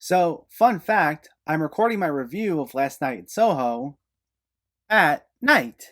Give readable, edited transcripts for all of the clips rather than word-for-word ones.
So, fun fact, I'm recording my review of Last Night in Soho at night.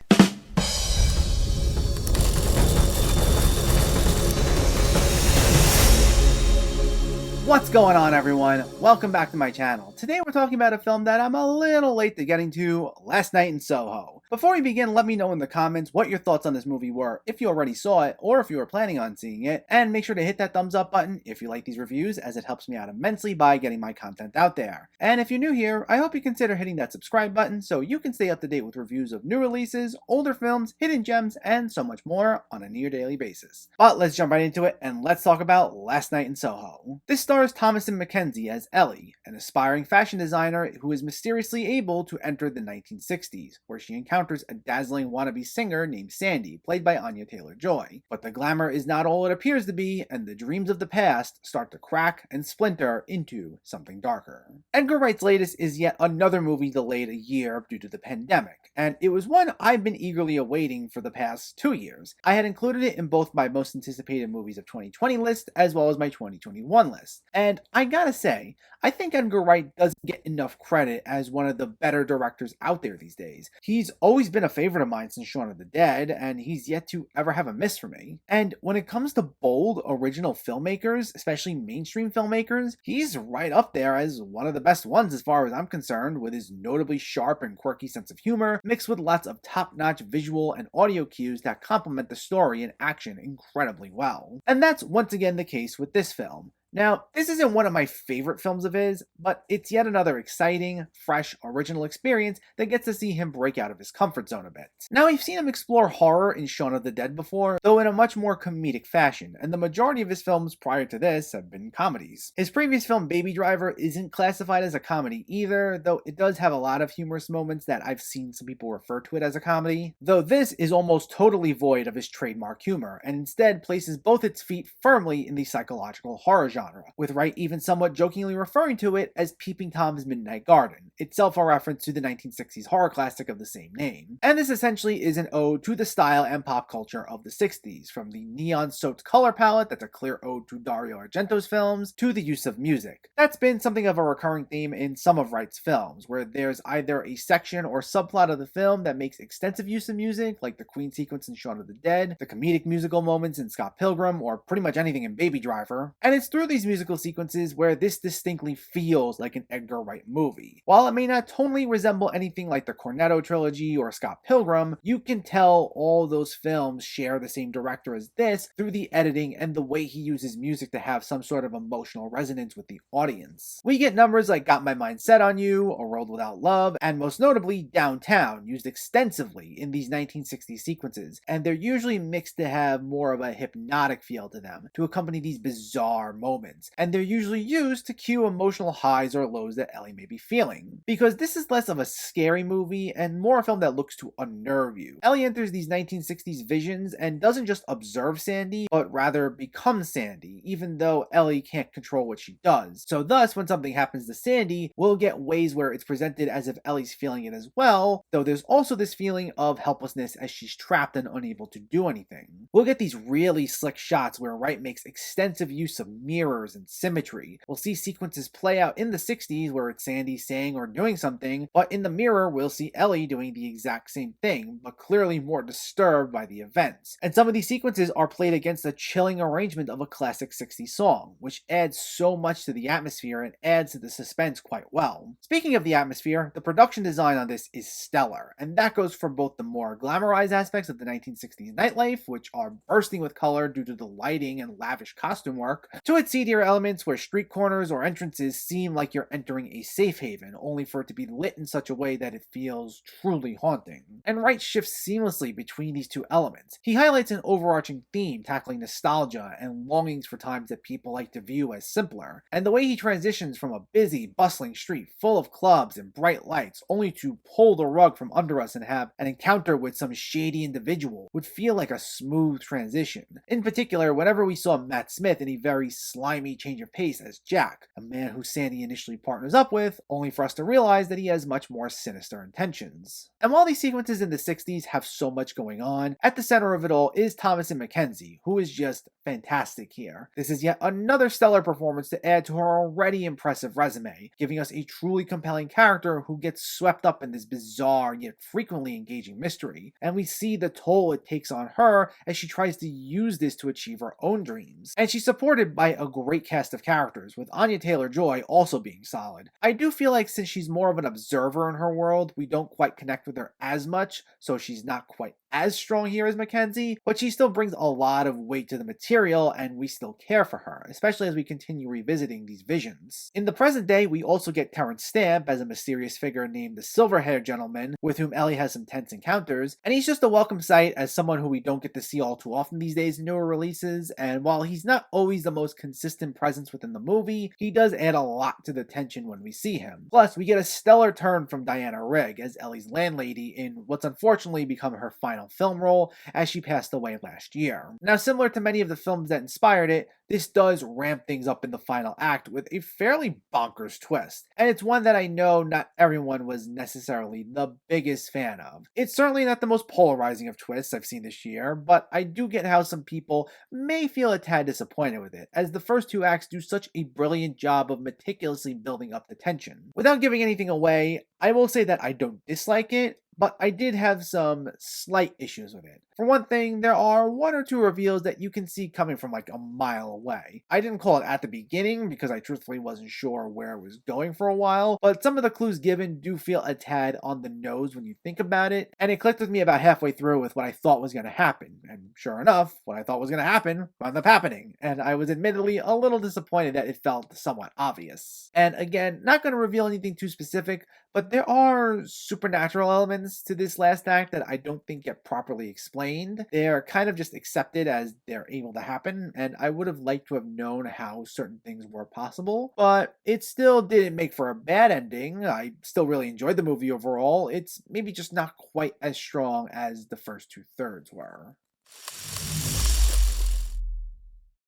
What's going on, everyone? Welcome back to my channel. Today we're talking about a film that I'm a little late to getting to, Last Night in Soho. Before we begin, let me know in the comments what your thoughts on this movie were, if you already saw it, or if you were planning on seeing it, and make sure to hit that thumbs up button if you like these reviews, as it helps me out immensely by getting my content out there. And if you're new here, I hope you consider hitting that subscribe button so you can stay up to date with reviews of new releases, older films, hidden gems, and so much more on a near daily basis. But let's jump right into it, and let's talk about Last Night in Soho. This stars Thomasin McKenzie as Ellie, an aspiring fashion designer who is mysteriously able to enter the 1960s, where she encounters a dazzling wannabe singer named Sandie, played by Anya Taylor-Joy. But the glamour is not all it appears to be, and the dreams of the past start to crack and splinter into something darker. Edgar Wright's latest is yet another movie delayed a year due to the pandemic, and it was one I've been eagerly awaiting for the past 2 years. I had included it in both my most anticipated movies of 2020 list as well as my 2021 list. And I gotta say, I think Edgar Wright doesn't get enough credit as one of the better directors out there these days. He's always been a favorite of mine since Shaun of the Dead, and he's yet to ever have a miss for me. And when it comes to bold, original filmmakers, especially mainstream filmmakers, he's right up there as one of the best ones as far as I'm concerned, with his notably sharp and quirky sense of humor, mixed with lots of top-notch visual and audio cues that complement the story and action incredibly well. And that's once again the case with this film. Now, this isn't one of my favorite films of his, but it's yet another exciting, fresh, original experience that gets to see him break out of his comfort zone a bit. Now, we've seen him explore horror in Shaun of the Dead before, though in a much more comedic fashion, and the majority of his films prior to this have been comedies. His previous film, Baby Driver, isn't classified as a comedy either, though it does have a lot of humorous moments that I've seen some people refer to it as a comedy, though this is almost totally void of his trademark humor, and instead places both its feet firmly in the psychological horror genre, with Wright even somewhat jokingly referring to it as Peeping Tom's Midnight Garden, itself a reference to the 1960s horror classic of the same name. And this essentially is an ode to the style and pop culture of the 60s, from the neon-soaked color palette that's a clear ode to Dario Argento's films, to the use of music. That's been something of a recurring theme in some of Wright's films, where there's either a section or subplot of the film that makes extensive use of music, like the Queen sequence in Shaun of the Dead, the comedic musical moments in Scott Pilgrim, or pretty much anything in Baby Driver, and it's through these musical sequences where this distinctly feels like an Edgar Wright movie. While it may not tonally resemble anything like the Cornetto trilogy or Scott Pilgrim, you can tell all those films share the same director as this through the editing and the way he uses music to have some sort of emotional resonance with the audience. We get numbers like Got My Mind Set on You, A World Without Love, and most notably Downtown, used extensively in these 1960s sequences, and they're usually mixed to have more of a hypnotic feel to them, to accompany these bizarre moments, and they're usually used to cue emotional highs or lows that Ellie may be feeling. Because this is less of a scary movie and more a film that looks to unnerve you. Ellie enters these 1960s visions and doesn't just observe Sandie, but rather becomes Sandie, even though Ellie can't control what she does. So thus, when something happens to Sandie, we'll get ways where it's presented as if Ellie's feeling it as well, though there's also this feeling of helplessness as she's trapped and unable to do anything. We'll get these really slick shots where Wright makes extensive use of mirrors and symmetry. We'll see sequences play out in the 60s where it's Sandie saying or doing something, but in the mirror we'll see Ellie doing the exact same thing, but clearly more disturbed by the events. And some of these sequences are played against a chilling arrangement of a classic 60s song, which adds so much to the atmosphere and adds to the suspense quite well. Speaking of the atmosphere, the production design on this is stellar, and that goes for both the more glamorized aspects of the 1960s nightlife, which are bursting with color due to the lighting and lavish costume work, to its seedier elements where street corners or entrances seem like you're entering a safe haven, only for it to be lit in such a way that it feels truly haunting. And Wright shifts seamlessly between these two elements. He highlights an overarching theme tackling nostalgia and longings for times that people like to view as simpler, and the way he transitions from a busy, bustling street full of clubs and bright lights only to pull the rug from under us and have an encounter with some shady individual would feel like a smooth transition. In particular, whenever we saw Matt Smith in a very slimy change of pace as Jack, a man who Sandie initially partners up with, only for us to realize that he has much more sinister intentions. And while these sequences in the 60s have so much going on, at the center of it all is Thomasin McKenzie, who is just fantastic here. This is yet another stellar performance to add to her already impressive resume, giving us a truly compelling character who gets swept up in this bizarre yet frequently engaging mystery, and we see the toll it takes on her as she tries to use this to achieve her own dreams. And she's supported by a great cast of characters, with Anya Taylor-Joy also being solid. I do feel like since she's more of an observer in her world, we don't quite connect with her as much, so she's not quite as strong here as McKenzie, but she still brings a lot of weight to the material and we still care for her, especially as we continue revisiting these visions. In the present day, we also get Terrence Stamp as a mysterious figure named the Silver-Haired Gentleman, with whom Ellie has some tense encounters, and he's just a welcome sight as someone who we don't get to see all too often these days in newer releases, and while he's not always the most consistent presence within the movie, he does add a lot to the tension when we see him. Plus, we get a stellar turn from Diana Rigg as Ellie's landlady in what's unfortunately become her final film role, as she passed away last year. Now, similar to many of the films that inspired it, this does ramp things up in the final act with a fairly bonkers twist, and it's one that I know not everyone was necessarily the biggest fan of. It's certainly not the most polarizing of twists I've seen this year, but I do get how some people may feel a tad disappointed with it, as the first two acts do such a brilliant job of meticulously building up the tension. Without giving anything away, I will say that I don't dislike it, but I did have some slight issues with it. For one thing, there are one or two reveals that you can see coming from like a mile away. I didn't call it at the beginning because I truthfully wasn't sure where it was going for a while, but some of the clues given do feel a tad on the nose when you think about it, and it clicked with me about halfway through with what I thought was going to happen, and sure enough, what I thought was going to happen wound up happening, and I was admittedly a little disappointed that it felt somewhat obvious. And again, not going to reveal anything too specific, but there are supernatural elements to this last act that I don't think get properly explained. They're kind of just accepted as they're able to happen, and I would have liked to have known how certain things were possible, but it still didn't make for a bad ending. I still really enjoyed the movie overall. It's maybe just not quite as strong as the first two-thirds were.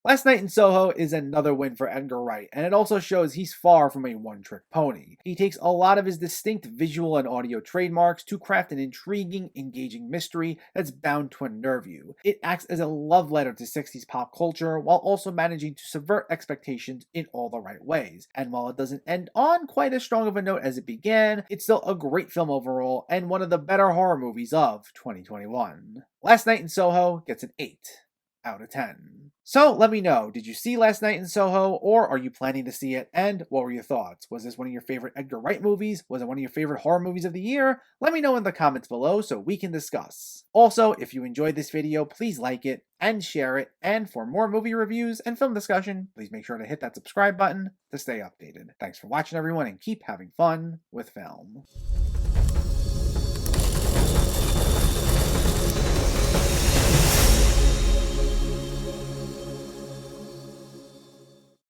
Last Night in Soho is another win for Edgar Wright, and it also shows he's far from a one-trick pony. He takes a lot of his distinct visual and audio trademarks to craft an intriguing, engaging mystery that's bound to unnerve you. It acts as a love letter to 60s pop culture while also managing to subvert expectations in all the right ways. And while it doesn't end on quite as strong of a note as it began, it's still a great film overall and one of the better horror movies of 2021. Last Night in Soho gets an 8 out of 10. So let me know, did you see Last Night in Soho, or are you planning to see it, and what were your thoughts? Was this one of your favorite Edgar Wright movies? Was it one of your favorite horror movies of the year? Let me know in the comments below so we can discuss. Also, if you enjoyed this video, please like it and share it, and for more movie reviews and film discussion, please make sure to hit that subscribe button to stay updated. Thanks for watching everyone, and keep having fun with film.